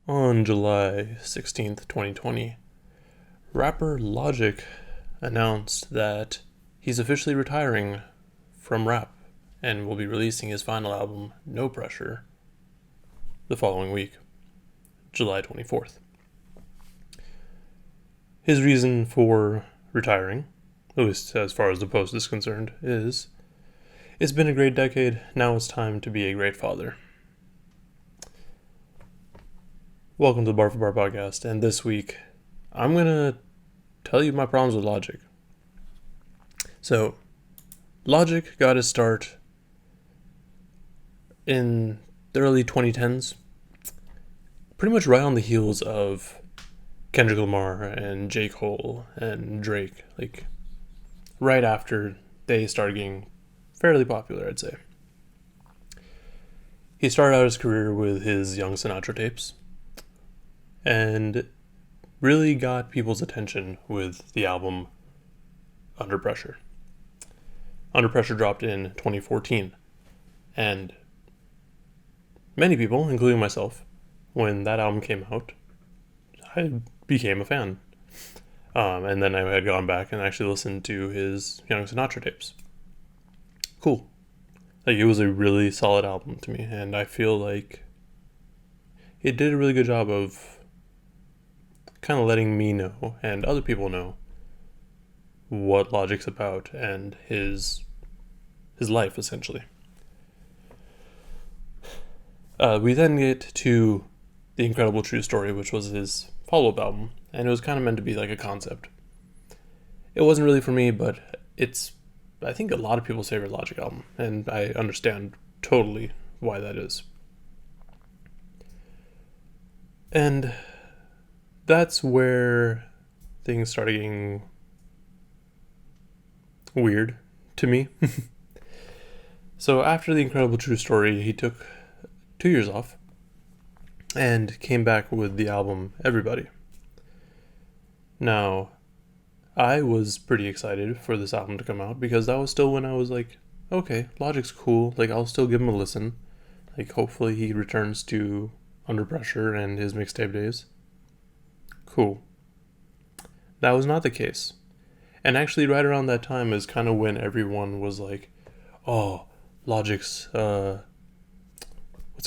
On July 16th, 2020, rapper Logic announced that he's officially retiring from rap and will be releasing his final album, No Pressure, the following week, July 24th. His reason for retiring, at least as far as the post is concerned, is it's been a great decade, now it's time to be a great father. Welcome to the Bar for Bar podcast, and this week I'm going to tell you my problems with Logic. So, Logic got his start in the early 2010s, pretty much right on the heels of Kendrick Lamar and J. Cole and Drake, like right after they started getting fairly popular, I'd say. He started out his career with his Young Sinatra tapes and really got people's attention with the album Under Pressure. Under Pressure dropped in 2014, and many people, including myself, when that album came out, I became a fan. And then I had gone back and actually listened to his Young Sinatra tapes. Cool. Like, it was a really solid album to me, and I feel like it did a really good job of kind of letting me know and other people know what Logic's about and his life, essentially. We then get to The Incredible True Story, which was his follow-up album, and it was kind of meant to be like a concept. It wasn't really for me, but it's, I think, a lot of people's favorite Logic album, and I understand totally why that is. And that's where things started getting weird to me. So after The Incredible True Story, he took 2 years off and came back with the album Everybody. Now, I was pretty excited for this album to come out because that was still when I was like, okay, Logic's cool, like I'll still give him a listen. Like, hopefully he returns to Under Pressure and his mixtape days. Cool. That was not the case. And actually right around that time is kind of when everyone was like, oh, Logic's, what's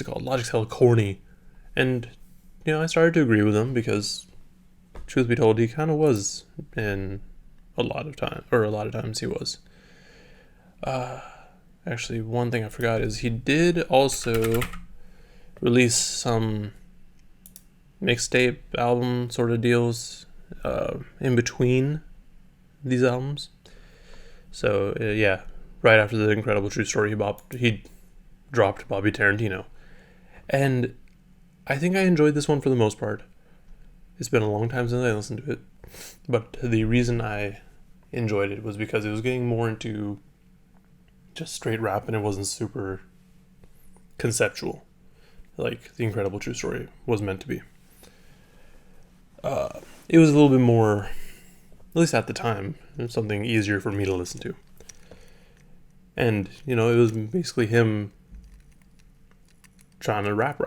it called? Logic's hella corny. And, I started to agree with him because, truth be told, he kind of was in a lot of times he was. Actually, one thing I forgot is he did also release some mixtape album sort of deals in between these albums. So, yeah, right after The Incredible True Story, he dropped Bobby Tarantino. And I think I enjoyed this one for the most part. It's been a long time since I listened to it. But the reason I enjoyed it was because it was getting more into just straight rap and it wasn't super conceptual, like The Incredible True Story was meant to be. It was a little bit more, at least at the time, something easier for me to listen to. And, it was basically him trying to rap.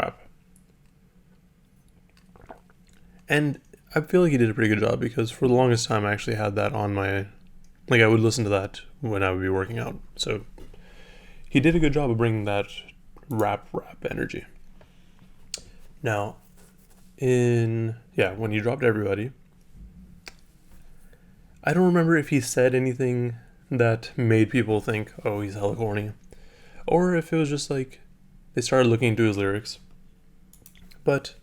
And I feel like he did a pretty good job because for the longest time I actually had that on my, I would listen to that when I would be working out. So he did a good job of bringing that rap energy. Now, when he dropped Everybody, I don't remember if he said anything that made people think, oh, he's hella corny, or if it was just like they started looking into his lyrics. But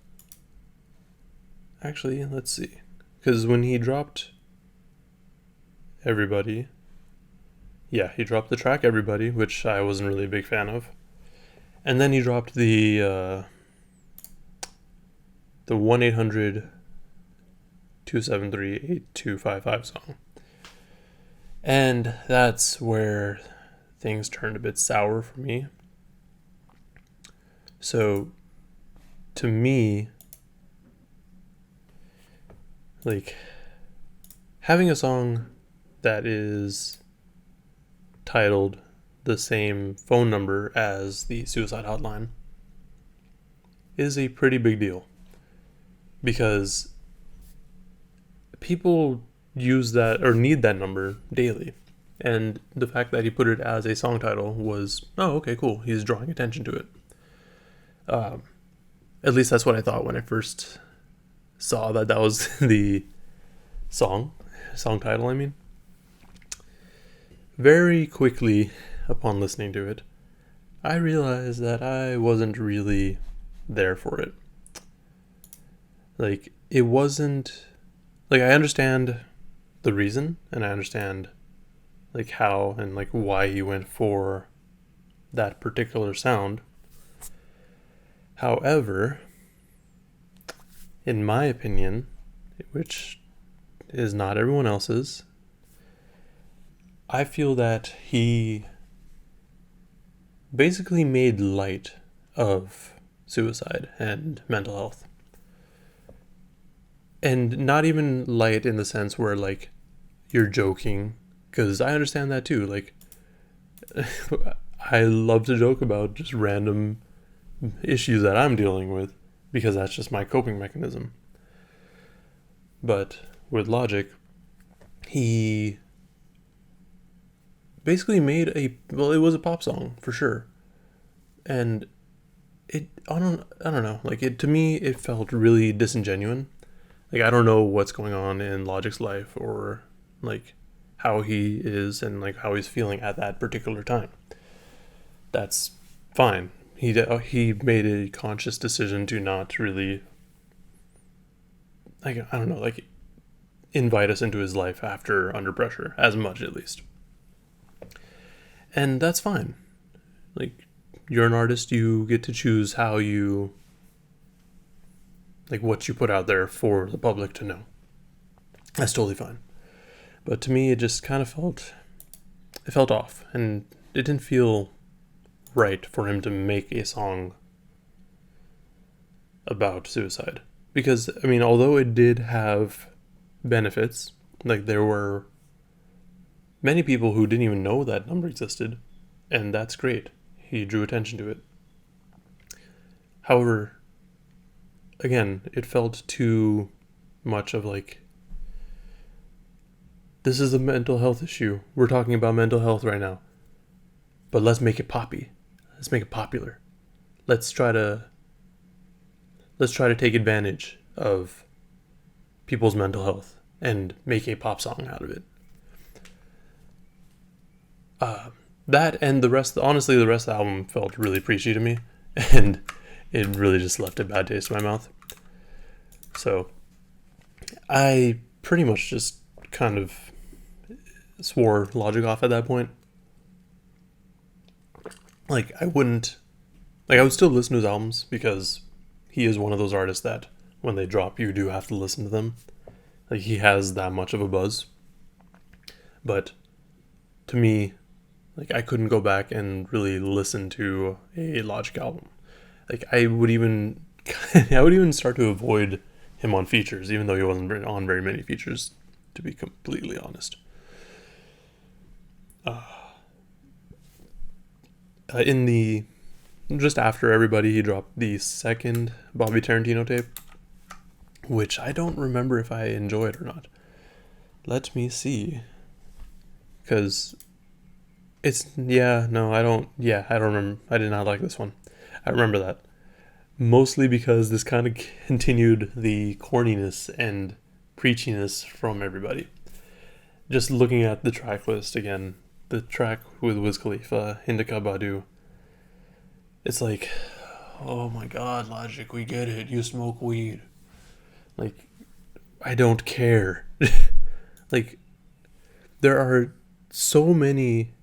actually, let's see, because when he dropped Everybody, he dropped the track Everybody, which I wasn't really a big fan of, and then he dropped the 1-800-273-8255 song. And that's where things turned a bit sour for me. So, to me, like, having a song that is titled the same phone number as the suicide hotline is a pretty big deal. because people use that or need that number daily. And the fact that he put it as a song title was, oh, okay, cool. He's drawing attention to it. At least that's what I thought when I first saw that was the song title, I mean. Very quickly, upon listening to it, I realized that I wasn't really there for it. Like, it wasn't... Like, I understand the reason, and I understand, like, how and, like, why he went for that particular sound. However, in my opinion, which is not everyone else's, I feel that he basically made light of suicide and mental health. And not even light in the sense where, like, you're joking, because I understand that too. Like, I love to joke about just random issues that I'm dealing with, because that's just my coping mechanism. But with Logic, he basically made it was a pop song for sure. And I don't know, like, to me, it felt really disingenuous. Like, I don't know what's going on in Logic's life, or, like, how he is and, like, how he's feeling at that particular time. That's fine. He made a conscious decision to not really, like, I don't know, like, invite us into his life after Under Pressure, as much at least. And that's fine. Like, you're an artist, you get to choose how you, like, what you put out there for the public to know. That's totally fine. But to me, it just kind of felt off, and it didn't feel right for him to make a song about suicide. Because, I mean, although it did have benefits, like, there were many people who didn't even know that number existed, and that's great. He drew attention to it. However, again, it felt too much of, like, this is a mental health issue. We're talking about mental health right now. But let's make it poppy. Let's make it popular. Let's try to take advantage of people's mental health and make a pop song out of it. That and honestly, the rest of the album felt really preachy to me, and it really just left a bad taste in my mouth. So, I pretty much just kind of swore Logic off at that point. Like, I would still listen to his albums, because he is one of those artists that when they drop, you do have to listen to them. Like, he has that much of a buzz. But to me, like, I couldn't go back and really listen to a Logic album. Like, I would even start to avoid him on features, even though he wasn't on very many features, to be completely honest. Just after Everybody, he dropped the second Bobby Tarantino tape, which I don't remember if I enjoyed or not. Let me see. Because I don't remember. I did not like this one. I remember that. Mostly because this kind of continued the corniness and preachiness from Everybody. Just looking at the track list again, the track with Wiz Khalifa, Indica Badu, it's like, oh my God, Logic, we get it. You smoke weed. Like, I don't care. Like, there are so many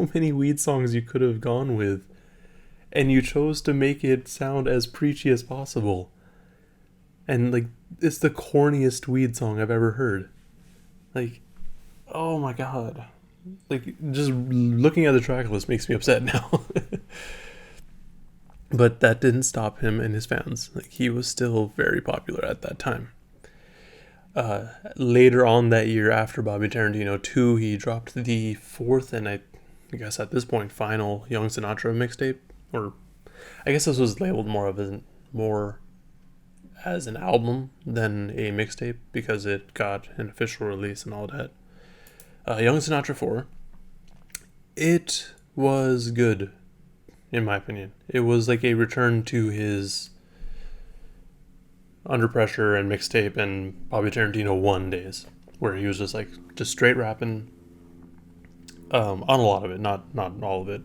weed songs you could have gone with, and you chose to make it sound as preachy as possible. And, like, it's the corniest weed song I've ever heard. Like, oh my God. Like, just looking at the track list makes me upset now. But that didn't stop him and his fans. Like, he was still very popular at that time. Later on that year, after Bobby Tarantino 2, he dropped the fourth and I guess at this point final Young Sinatra mixtape. Or I guess this was labeled more as an album than a mixtape because it got an official release and all that. Young Sinatra 4, it was good, in my opinion. It was like a return to his Under Pressure and mixtape and Bobby Tarantino 1 days, where he was just straight rapping on a lot of it, not all of it.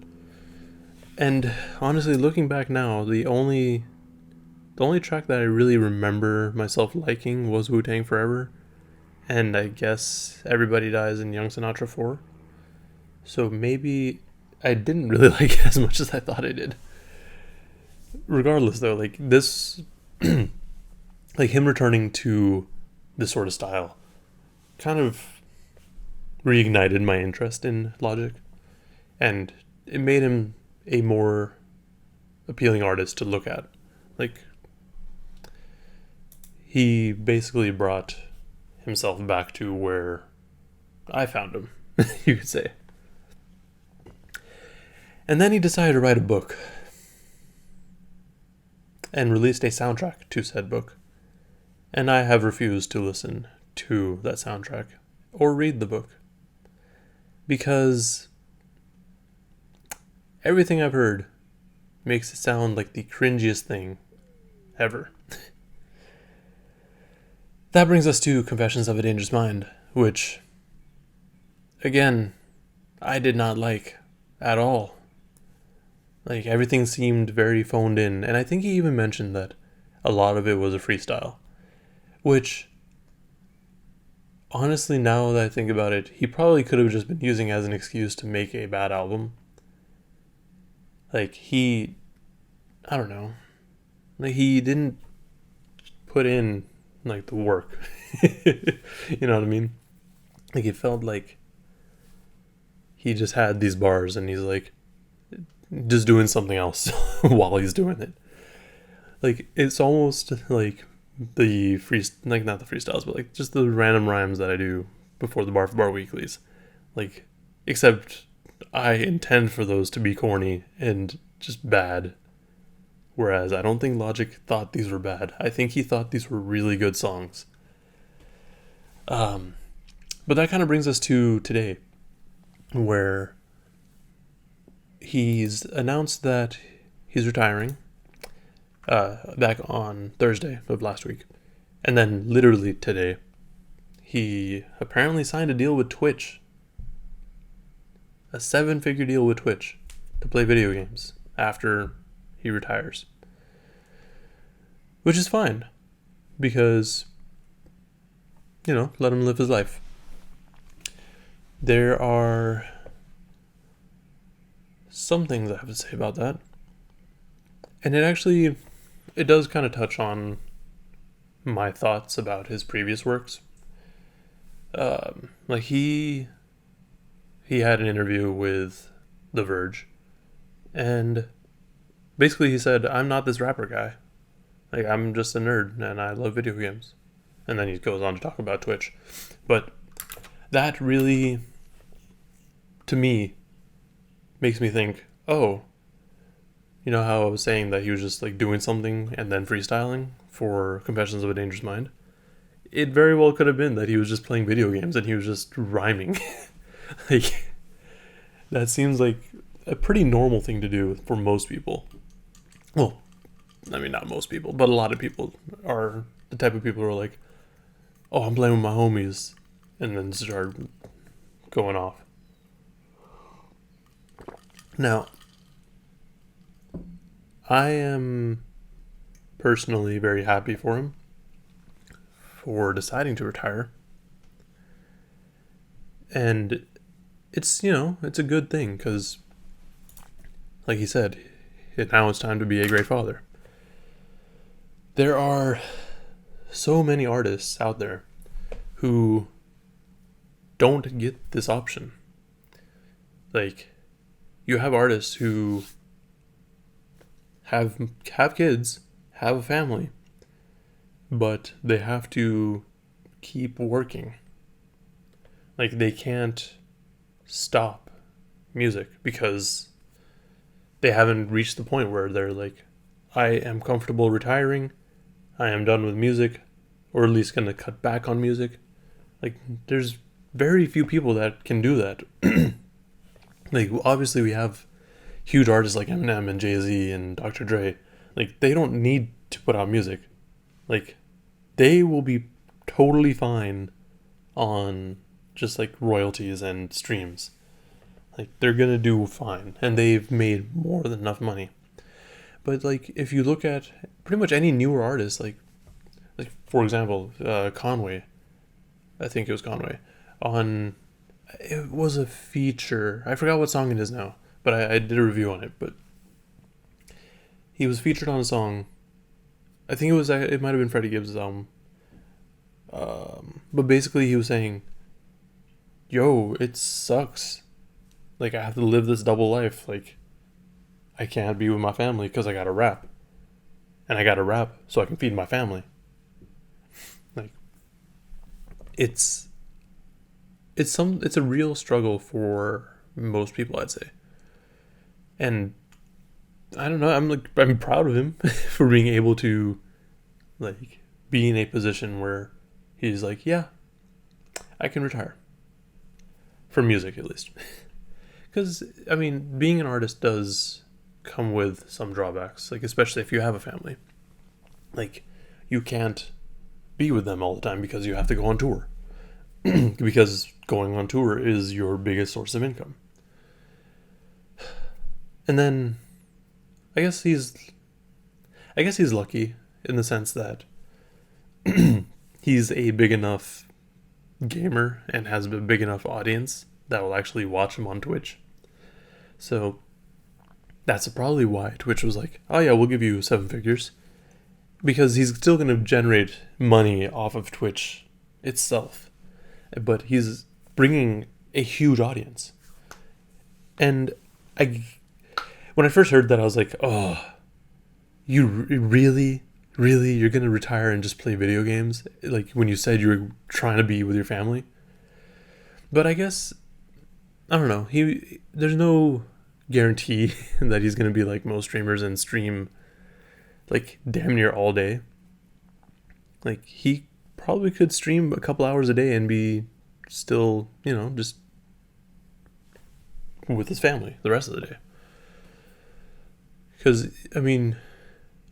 And honestly, looking back now, the only track that I really remember myself liking was Wu-Tang Forever, and I guess Everybody Dies in Young Sinatra 4. So maybe I didn't really like it as much as I thought I did. Regardless, though, like this, like him returning to this sort of style, kind of reignited my interest in Logic, and it made him a more appealing artist to look at. Like, he basically brought himself back to where I found him, you could say. And then he decided to write a book and released a soundtrack to said book. And I have refused to listen to that soundtrack or read the book because everything I've heard makes it sound like the cringiest thing ever. That brings us to Confessions of a Dangerous Mind, which, again, I did not like at all. Like, everything seemed very phoned in, and I think he even mentioned that a lot of it was a freestyle, which, honestly, now that I think about it, he probably could have just been using as an excuse to make a bad album. Like, I don't know, like, he didn't put in, like, the work, you know what I mean? Like, it felt like he just had these bars, and he's, like, just doing something else while he's doing it. Like, it's almost like the not the freestyles, but like just the random rhymes that I do before the Bar for Bar weeklies. Like, except I intend for those to be corny and just bad. Whereas I don't think Logic thought these were bad. I think he thought these were really good songs. But that kind of brings us to today, where he's announced that he's retiring back on Thursday of last week. And then literally today, he apparently signed a deal with Twitch. A 7-figure deal with Twitch to play video games after he retires. Which is fine, because, you know, let him live his life. There are some things I have to say about that. And it does kind of touch on my thoughts about his previous works. Like he had an interview with The Verge, and basically he said, I'm not this rapper guy. Like, I'm just a nerd and I love video games. And then he goes on to talk about Twitch. But that really, to me, makes me think, oh, you know how I was saying that he was just like doing something and then freestyling for Confessions of a Dangerous Mind? It very well could have been that he was just playing video games and he was just rhyming. Like, that seems like a pretty normal thing to do for most people. Well, I mean, not most people, but a lot of people are the type of people who are like, oh, I'm playing with my homies, and then start going off. Now, I am personally very happy for him for deciding to retire. And it's, you know, it's a good thing because, like he said, now it's time to be a great father. There are so many artists out there who don't get this option. Like, you have artists who have kids, have a family, but they have to keep working. Like, they can't stop music because they haven't reached the point where they're like, I am comfortable retiring. I am done with music, or at least going to cut back on music. Like, there's very few people that can do that. Like, obviously, we have huge artists like Eminem and Jay-Z and Dr. Dre. Like, they don't need to put out music. Like, they will be totally fine on just like royalties and streams. Like, they're gonna do fine, and they've made more than enough money. But like, if you look at pretty much any newer artist, like for example, Conway, I think it was Conway, on it was a feature. I forgot what song it is now, but I did a review on it. But he was featured on a song. I think it might have been Freddie Gibbs' album. But basically, he was saying, "Yo, it sucks. Like, I have to live this double life. Like, I can't be with my family because I gotta rap, and I gotta rap so I can feed my family." Like, it's a real struggle for most people, I'd say. And I don't know, I'm proud of him for being able to like be in a position where he's like, yeah, I can retire from music, at least. Because I mean, being an artist does come with some drawbacks, like especially if you have a family. Like, you can't be with them all the time because you have to go on tour. Because going on tour is your biggest source of income. And then I guess he's lucky in the sense that he's a big enough gamer and has a big enough audience that will actually watch him on Twitch. So that's probably why Twitch was like, oh yeah, we'll give you 7 figures. Because he's still going to generate money off of Twitch itself. But he's bringing a huge audience. And when I first heard that, I was like, oh, you really, you're going to retire and just play video games? Like, when you said you were trying to be with your family? But I guess, I don't know, there's no guarantee that he's going to be like most streamers and stream like damn near all day. Like, he probably could stream a couple hours a day and be still, just with his family the rest of the day. Because, I mean,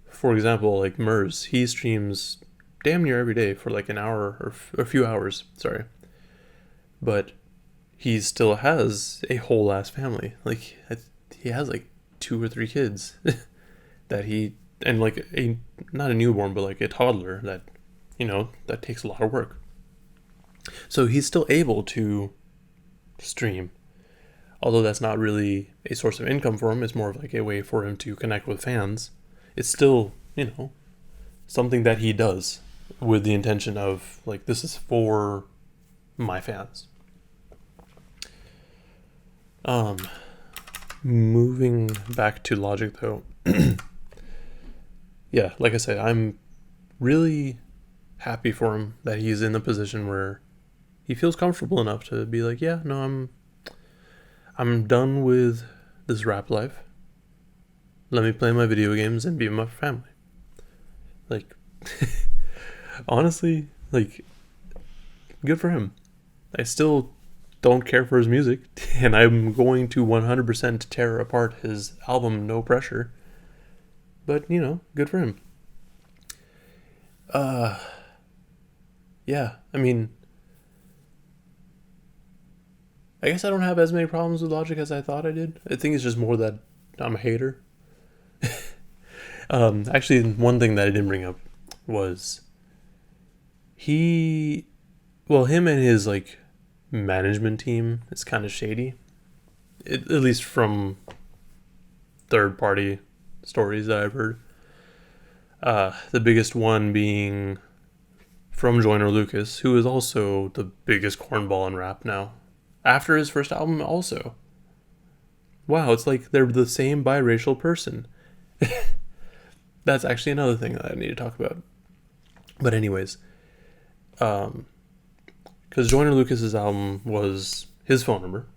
for example, like Murs, he streams damn near every day for like an hour or a few hours, sorry. But he still has a whole ass family. Like, he has like 2 or 3 kids and like not a newborn, but like a toddler that, that takes a lot of work. So he's still able to stream. Although that's not really a source of income for him, it's more of like a way for him to connect with fans. It's still, something that he does with the intention of like, this is for my fans. Moving back to Logic though. Yeah, like I said, I'm really happy for him that he's in the position where he feels comfortable enough to be like, yeah, no, I'm done with this rap life. Let me play my video games and be with my family. Like, honestly, like, good for him. I still don't care for his music, and I'm going to 100% tear apart his album No Pressure. But, good for him. Yeah, I mean, I guess I don't have as many problems with Logic as I thought I did. I think it's just more that I'm a hater. Actually, one thing that I didn't bring up was him and his like management team is kind of shady. At least from third-party stories that I've heard. The biggest one being from Joyner Lucas, who is also the biggest cornball in rap now. After his first album also. Wow, it's like they're the same biracial person. That's actually another thing that I need to talk about. But anyways, because Joyner Lucas's album was his phone number.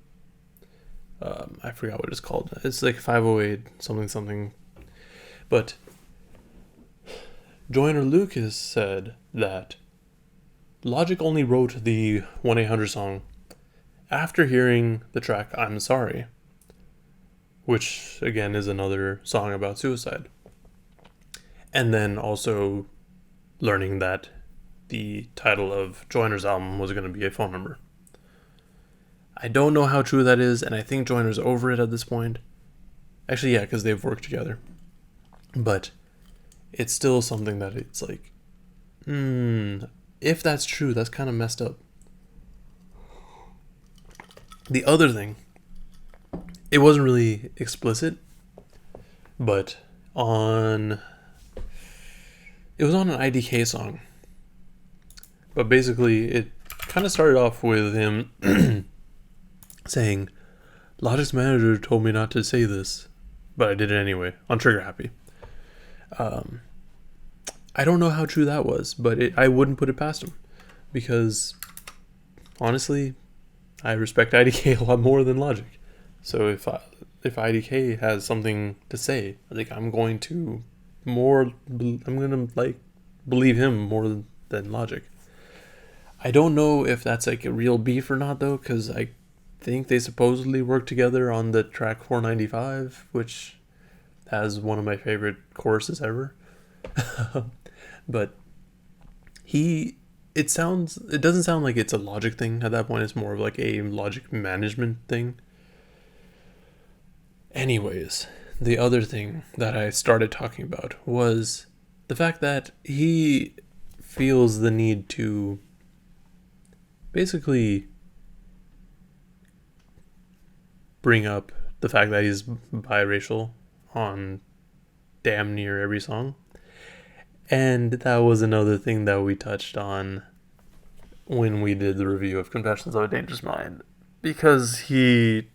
I forgot what it's called. It's like 508 something. But Joyner Lucas said that Logic only wrote the 1-800 song after hearing the track I'm Sorry, which again is another song about suicide. And then also learning that the title of Joyner's album was going to be a phone number. I don't know how true that is, and I think Joyner's over it at this point. Actually, yeah, because they've worked together. But it's still something that it's like, if that's true, that's kind of messed up. The other thing, it wasn't really explicit, but it was on an IDK song. But basically, it kind of started off with him saying, Logic's manager told me not to say this, but I did it anyway, on Trigger Happy. I don't know how true that was, but I wouldn't put it past him. Because, honestly, I respect IDK a lot more than Logic. So if IDK has something to say, I think I'm going to believe him more than Logic. I don't know if that's like a real beef or not though, because I think they supposedly worked together on the track 495, which has one of my favorite choruses ever. But it doesn't sound like it's a Logic thing at that point. It's more of like a Logic management thing. Anyways, the other thing that I started talking about was the fact that he feels the need to basically bring up the fact that he's biracial on damn near every song. And that was another thing that we touched on when we did the review of Confessions of a Dangerous Mind. Because he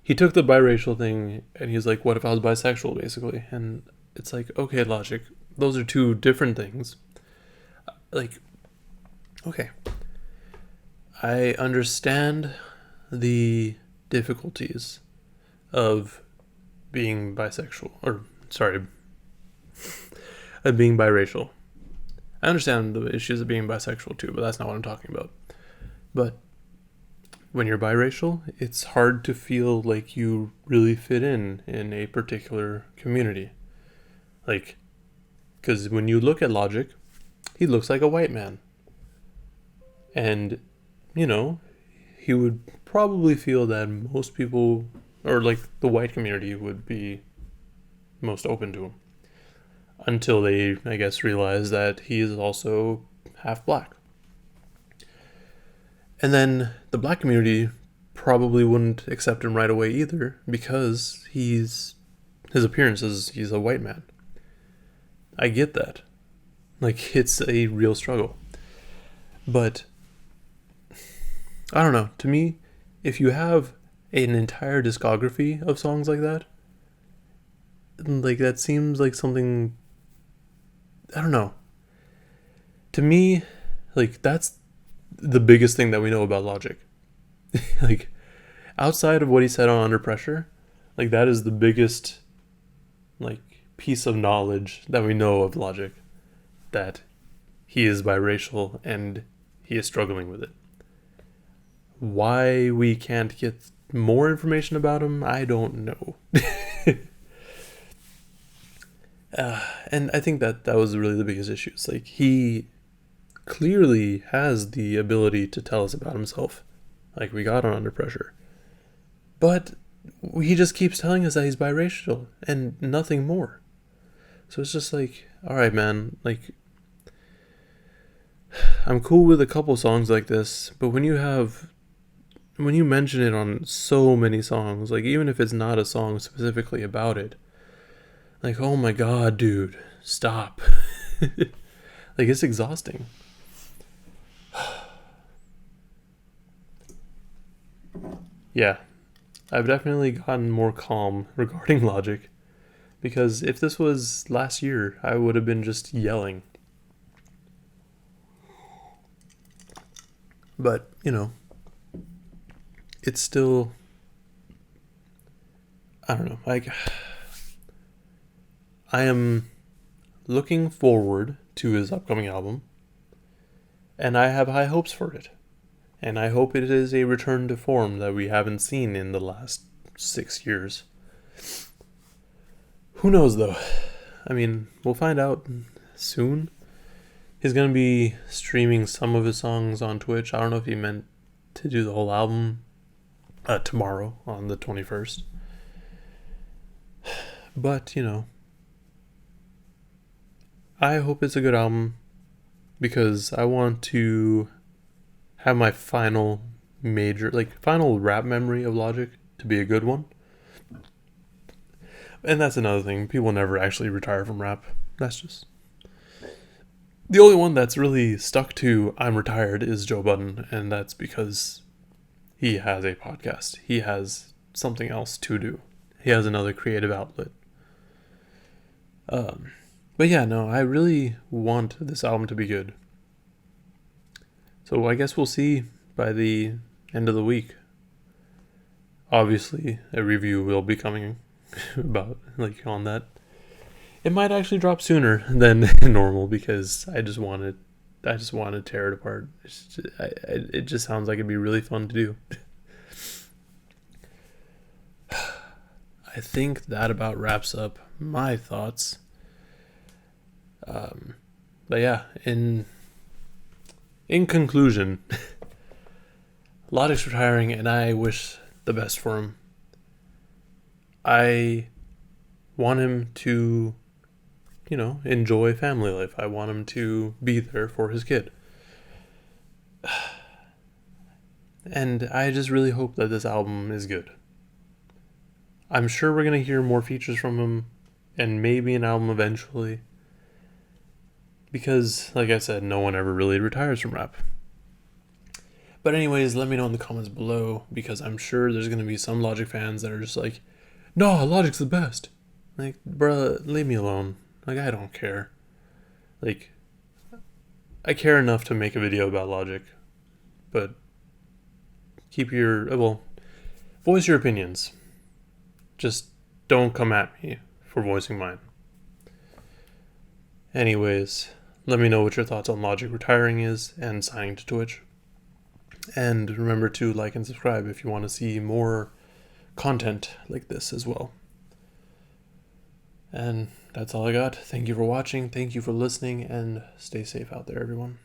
took the biracial thing and he's like, what if I was bisexual, basically? And it's like, okay, Logic, those are two different things. Like, okay. I understand the difficulties of being bisexual, of being biracial. I understand the issues of being bisexual too, but that's not what I'm talking about. But when you're biracial, it's hard to feel like you really fit in a particular community. Like, because when you look at Logic, he looks like a white man. And, he would probably feel that most people, or like the white community, would be most open to him. Until they, I guess, realize that he is also half black. And then the black community probably wouldn't accept him right away either, because his appearance is he's a white man. I get that. Like, it's a real struggle. But I don't know. To me, if you have an entire discography of songs like that seems like something, I don't know. To me, like, that's the biggest thing that we know about Logic. Like, outside of what he said on Under Pressure, like, that is the biggest, like, piece of knowledge that we know of Logic. That he is biracial and he is struggling with it. Why we can't get more information about him, I don't know. And I think that was really the biggest issue. It's like, he clearly has the ability to tell us about himself, like we got on Under Pressure. But he just keeps telling us that he's biracial and nothing more. So it's just like, all right, man, like, I'm cool with a couple songs like this, but when you mention it on so many songs, like, even if it's not a song specifically about it, like, oh my god, dude, stop. Like, it's exhausting. Yeah, I've definitely gotten more calm regarding Logic, because if this was last year, I would have been just yelling. But, it's still, I don't know, like, I am looking forward to his upcoming album, and I have high hopes for it. And I hope it is a return to form that we haven't seen in the last 6 years. Who knows, though? I mean, we'll find out soon. He's going to be streaming some of his songs on Twitch. I don't know if he meant to do the whole album tomorrow on the 21st. But, I hope it's a good album because I want to have my final rap memory of Logic to be a good one. And that's another thing. People never actually retire from rap. That's just... The only one that's really stuck to I'm retired is Joe Budden, and that's because he has a podcast. He has something else to do. He has another creative outlet. But yeah, no, I really want this album to be good. So I guess we'll see by the end of the week. Obviously, a review will be coming about on that. It might actually drop sooner than normal because I just want to tear it apart. It just sounds like it'd be really fun to do. I think that about wraps up my thoughts. But yeah, in conclusion, Logic's retiring, and I wish the best for him. I want him to, enjoy family life. I want him to be there for his kid. And I just really hope that this album is good. I'm sure we're going to hear more features from him, and maybe an album eventually. Because, like I said, no one ever really retires from rap. But anyways, let me know in the comments below, because I'm sure there's going to be some Logic fans that are just like, no, Logic's the best. Like, bruh, leave me alone. Like, I don't care. Like, I care enough to make a video about Logic. But voice your opinions. Just don't come at me for voicing mine. Anyways, let me know what your thoughts on Logic retiring is and signing to Twitch. And remember to like and subscribe if you want to see more content like this as well. And that's all I got. Thank you for watching. Thank you for listening, and stay safe out there, everyone.